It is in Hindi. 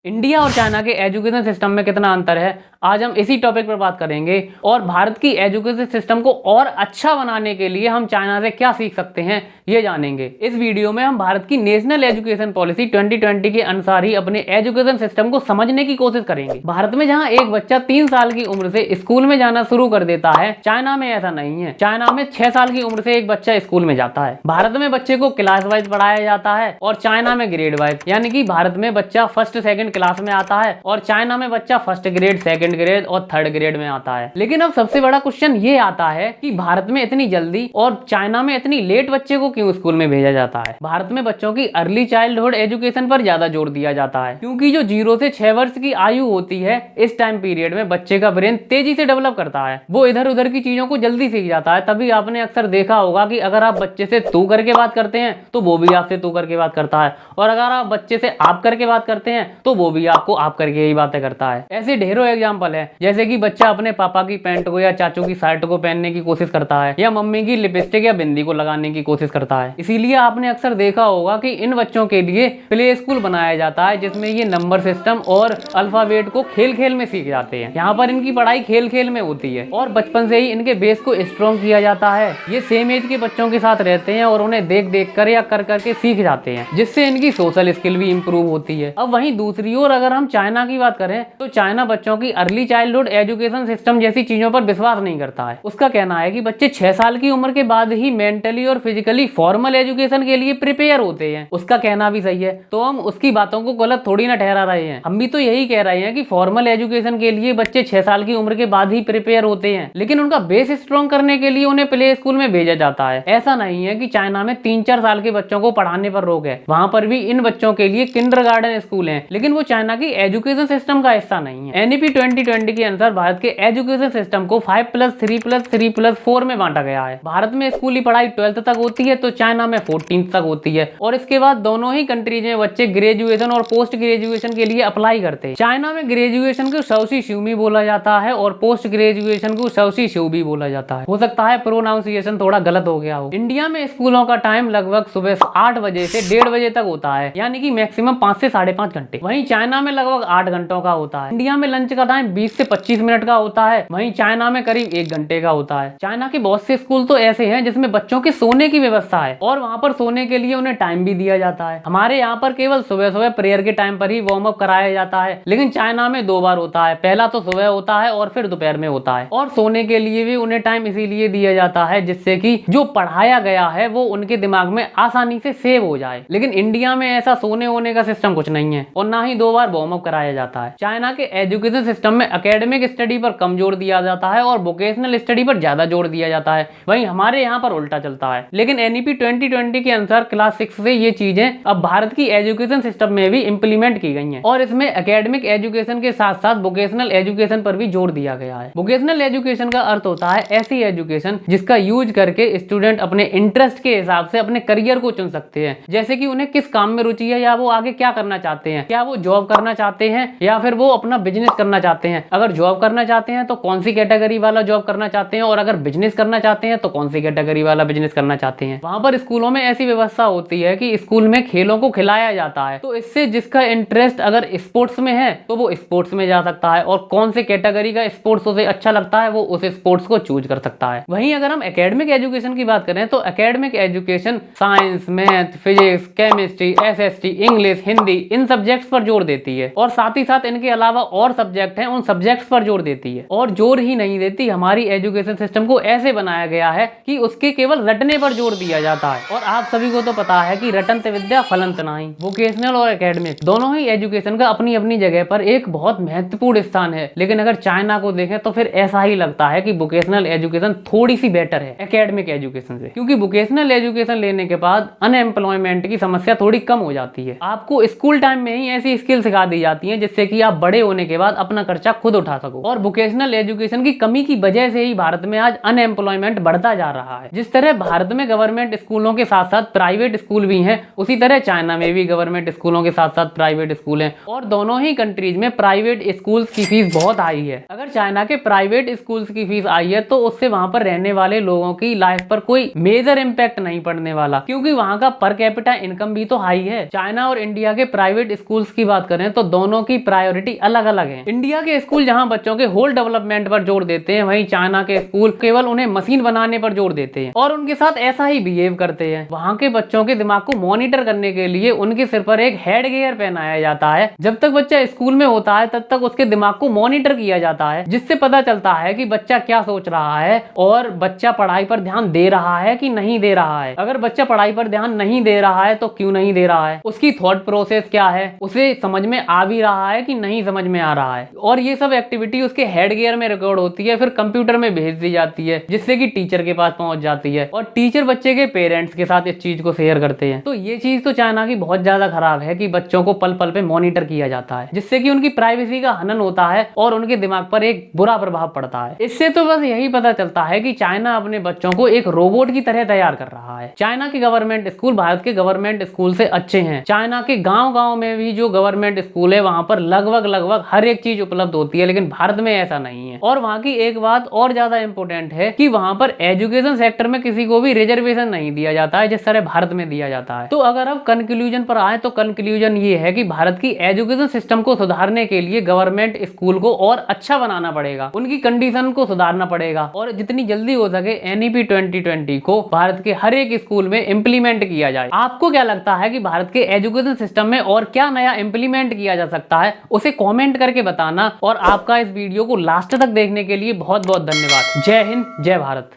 इंडिया और चाइना के एजुकेशन सिस्टम में कितना अंतर है, आज हम इसी टॉपिक पर बात करेंगे। और भारत की एजुकेशन सिस्टम को और अच्छा बनाने के लिए हम चाइना से क्या सीख सकते हैं, ये जानेंगे। इस वीडियो में हम भारत की नेशनल एजुकेशन पॉलिसी 2020 के अनुसार ही अपने एजुकेशन सिस्टम को समझने की कोशिश करेंगे। भारत में जहां एक बच्चा 3 साल की उम्र से स्कूल में जाना शुरू कर देता है, चाइना में ऐसा नहीं है। चाइना में 6 साल की उम्र से एक बच्चा स्कूल में जाता है। भारत में बच्चे को क्लास वाइज पढ़ाया जाता है और चाइना में ग्रेड वाइज, यानी कि भारत में बच्चा फर्स्ट सेकंड क्लास में आता है और चाइना में बच्चा फर्स्ट ग्रेड, सेकंड ग्रेड और थर्ड ग्रेड में आता है। लेकिन अब सबसे बड़ा क्वेश्चन ये आता है कि भारत में इतनी जल्दी और चाइना में इतनी लेट बच्चे को क्यों स्कूल में भेजा जाता है। भारत में बच्चों की अर्ली चाइल्डहुड एजुकेशन पर ज्यादा जोर दिया जाता है, क्योंकि जो 0 से 6 वर्ष की आयु होती है, इस टाइम पीरियड में बच्चे का ब्रेन तेजी से डेवलप करता है। वो इधर उधर की चीजों को जल्दी सीख जाता है। तभी आपने अक्सर देखा होगा कि अगर आप बच्चे से तू करके बात करते हैं तो वो भी आपसे तू करके बात करता है, और अगर आप बच्चे से आप करके बात करते हैं तो वो भी आपको आप करके ही बातें करता है। ऐसे ढेरों एग्जाम्पल है, जैसे कि बच्चा अपने पापा की पैंट को या चाचू की शर्ट को पहनने की कोशिश करता है, या मम्मी की लिपस्टिक या बिंदी को लगाने की कोशिश करता है। इसीलिए आपने अक्सर देखा होगा कि इन बच्चों के लिए प्ले स्कूल बनाया जाता है, जिसमें ये नंबर सिस्टम और अल्फाबेट को खेल खेल में सीख जाते हैं। यहाँ पर इनकी पढ़ाई खेल खेल में होती है और बचपन से ही इनके बेस को स्ट्रॉन्ग किया जाता है। ये सेम एज के बच्चों के साथ रहते हैं और उन्हें देख देख कर या कर करके सीख जाते हैं, जिससे इनकी सोशल स्किल भी इंप्रूव होती है। अब वहीं दूसरी ओर अगर हम चाइना की बात करें तो चाइना बच्चों की अर्ली चाइल्डहुड एजुकेशन सिस्टम जैसी चीजों पर विश्वास नहीं करता है। उसका कहना है कि बच्चे 6 साल की उम्र के बाद ही मेंटली और फिजिकली फॉर्मल एजुकेशन के लिए प्रिपेयर होते हैं। उसका कहना भी सही है, तो हम उसकी बातों को गलत थोड़ी ना ठहरा रहे हैं। हम भी तो यही कह रहे हैं कि फॉर्मल एजुकेशन के लिए बच्चे 6 साल की उम्र के बाद ही प्रिपेयर होते हैं, लेकिन उनका बेस स्ट्रॉन्ग करने के लिए उन्हें प्ले स्कूल में भेजा जाता है। ऐसा नहीं है कि चाइना में 3-4 साल के बच्चों को पढ़ाने पर रोक है, वहां पर भी इन बच्चों के लिए किंडरगार्टन स्कूल है, लेकिन वो चाइना की एजुकेशन सिस्टम का हिस्सा नहीं है। एनईपी 2020 के अनुसार भारत के एजुकेशन सिस्टम को 5+3+3+4 में बांटा गया है। भारत में स्कूली पढ़ाई 12th तक होती है, तो चाइना में 14th तक होती है, और इसके बाद दोनों ही कंट्रीज में बच्चे ग्रेजुएशन और पोस्ट ग्रेजुएशन के लिए अप्लाई करते हैं। चाइना में ग्रेजुएशन को शाओशी शिउमी बोला जाता है और पोस्ट ग्रेजुएशन को शाओशी शिउबी बोला जाता है। हो सकता है प्रोनाउंसिएशन थोड़ा गलत हो गया हो। इंडिया में स्कूलों का टाइम लगभग सुबह 8 बजे से 1:30 बजे तक होता है, यानी कि मैक्सिमम 5 से 5.5 घंटे। वहीं चाइना में लगभग 8 घंटों का होता है। इंडिया में लंच का टाइम 20 से 25 मिनट का होता है, वहीं चाइना में करीब 1 घंटे का होता है। चाइना के बहुत से स्कूल तो ऐसे हैं जिसमें बच्चों के सोने की व्यवस्था है और वहां पर सोने के लिए उन्हें टाइम भी दिया जाता है। हमारे यहाँ पर केवल सुबह सुबह प्रेयर के टाइम पर ही वार्म अप कराया जाता है, लेकिन चाइना में 2 बार होता है। पहला तो सुबह होता है और फिर दोपहर में होता है, और सोने के लिए भी उन्हें टाइम इसीलिए दिया जाता है जिससे कि जो पढ़ाया गया है वो उनके दिमाग में आसानी से सेव हो जाए। लेकिन इंडिया में ऐसा सोने होने का सिस्टम कुछ नहीं है, और ना ही 2 बार वार्म अप कराया जाता है। चाइना के एजुकेशन सिस्टम में एकेडमिक स्टडी पर कम जोर दिया जाता है और वोकेशनल स्टडी पर ज्यादा जोर दिया जाता है। वहीं हमारे यहाँ पर उल्टा चलता है। लेकिन एनईपी 2020 के अनुसार क्लास 6 से ये चीजें अब भारत की एजुकेशन सिस्टम में भी इंप्लीमेंट की गई हैं, और इसमें एकेडमिक एजुकेशन के साथ साथ वोकेशनल एजुकेशन पर भी जोर दिया गया है। वोकेशनल एजुकेशन का अर्थ होता है ऐसी एजुकेशन जिसका यूज करके स्टूडेंट अपने इंटरेस्ट के हिसाब से अपने करियर को चुन सकते हैं, जैसे कि उन्हें किस काम में रुचि है, या वो आगे क्या करना चाहते हैं, क्या वो जॉब करना चाहते हैं या फिर वो अपना बिजनेस करना चाहते हैं। अगर जॉब करना चाहते हैं तो कौन सी कैटेगरी वाला जॉब करना चाहते हैं, और अगर बिजनेस करना चाहते हैं तो कौन सी कैटेगरी वाला बिजनेस करना चाहते हैं। वहां पर स्कूलों में ऐसी व्यवस्था होती है कि स्कूल में खेलों को खिलाया जाता है, तो इससे जिसका इंटरेस्ट अगर स्पोर्ट्स में है तो वो स्पोर्ट्स में जा सकता है, और कौन से कैटेगरी का स्पोर्ट्स उसे अच्छा लगता है वो उस स्पोर्ट्स को चूज कर सकता है। वहीं अगर हम एकेडमिक एजुकेशन की बात करें तो academic education science, math, physics, chemistry, SST, English, Hindi, इन सब्जेक्ट्स पर जोर देती है, और साथ ही साथ इनके अलावा और सब्जेक्ट हैं उन सब्जेक्ट्स पर जोर देती है। और जोर ही नहीं देती, हमारी एजुकेशन सिस्टम को ऐसे बनाया गया है कि उसके केवल रटने पर जोर दिया जाता है। और आप सभी को तो पता है कि रटंत विद्या फलंत नाही। वोकेशनल और एकेडमिक दोनों ही एजुकेशन का अपनी अपनी जगह पर एक बहुत महत्वपूर्ण स्थान है, लेकिन अगर चाइना को देखें तो फिर ऐसा ही लगता है कि वोकेशनल एजुकेशन थोड़ी सी बेटर है एकेडमिक एजुकेशन से, क्योंकि वोकेशनल एजुकेशन लेने के बाद अनएम्प्लॉयमेंट की समस्या थोड़ी कम हो जाती है। आपको स्कूल टाइम में ही ऐसी स्किल सिखा दी जाती है जिससे कि आप बड़े होने के बाद अपना खर्चा खुद उठा सको। और वोकेशनल एजुकेशन की कमी की वजह से ही भारत में आज अनएम्प्लॉयमेंट बढ़ता जा रहा है। जिस तरह भारत में गवर्नमेंट स्कूलों के साथ साथ प्राइवेट स्कूल भी हैं, उसी तरह चाइना में भी गवर्नमेंट स्कूलों के साथ साथ प्राइवेट स्कूल हैं, और दोनों ही कंट्रीज में प्राइवेट स्कूल्स की फीस बहुत हाई है। अगर चाइना के प्राइवेट स्कूल्स की फीस आई है तो उससे वहां पर रहने वाले लोगों की लाइफ पर कोई मेजर इंपैक्ट नहीं पड़ने वाला, क्योंकि वहां का पर कैपिटा इनकम भी तो हाई है। चाइना और इंडिया के प्राइवेट स्कूल्स की बात करें तो दोनों की प्रायोरिटी अलग अलग है। इंडिया के स्कूल जहां बच्चों के होल डेवलपमेंट पर जोर देते हैं, वहीं चाइना के स्कूल केवल उन्हें मशीन बनाने पर जोर देते हैं और उनके साथ ऐसा ही बिहेव करते हैं। वहां के बच्चों के दिमाग को मॉनिटर करने के लिए उनके सिर पर एक हेड गियर पहनाया जाता है। जब तक बच्चा स्कूल में होता है तब तक उसके दिमाग को मॉनिटर किया जाता है, जिससे पता चलता है कि बच्चा क्या सोच रहा है और बच्चा पढ़ाई पर ध्यान दे रहा है कि नहीं दे रहा है। अगर बच्चा पढ़ाई पर ध्यान नहीं दे रहा है तो क्यों नहीं दे रहा है, उसकी थॉट प्रोसेस क्या है, उसे समझ में आ भी रहा है कि नहीं समझ में आ रहा है। और ये सब एक्टिविटी उसके हेड गियर में रिकॉर्ड होती है, फिर कंप्यूटर में भेज दी जाती है, जिससे कि टीचर के पास पहुंच जाती है और टीचर बच्चे के पेरेंट्स के साथ इस चीज को शेयर करते हैं। तो ये चीज तो चाइना की बहुत ज्यादा खराब है कि बच्चों को पल पल पे मॉनिटर किया जाता है, जिससे कि उनकी प्राइवेसी का हनन होता है और उनके दिमाग पर एक बुरा प्रभाव पड़ता है। इससे तो बस यही पता चलता है कि चाइना अपने बच्चों को एक रोबोट की तरह तैयार कर रहा है। चाइना के गवर्नमेंट स्कूल भारत के गवर्नमेंट स्कूल से अच्छे हैं। चाइना के गांव-गांव में भी जो गवर्नमेंट स्कूल है वहां पर लगभग हर एक चीज उपलब्ध होती है, लेकिन भारत में ऐसा नहीं है। और वहां की एक बात और ज्यादा इंपॉर्टेंट है कि वहां पर एजुकेशन सेक्टर में किसी को भी रिजर्वेशन नहीं दिया जाता है जिस तरह भारत में दिया जाता है। तो अगर अब कंक्लूजन पर आए तो कंक्लूजन ये है कि भारत की एजुकेशन सिस्टम को सुधारने के लिए गवर्नमेंट स्कूल को और अच्छा बनाना पड़ेगा, उनकी कंडीशन को सुधारना पड़ेगा और जितनी जल्दी हो सके NEP 2020 को भारत के हर एक स्कूल में इंप्लीमेंट किया जाए। आपको क्या लगता है कि भारत के एजुकेशन सिस्टम में और क्या नया इंप्लीमेंट किया जा सकता है, उसे कमेंट करके बताना। और आपका इस वीडियो को लास्ट तक देखने के लिए बहुत बहुत धन्यवाद। जय हिंद, जय भारत।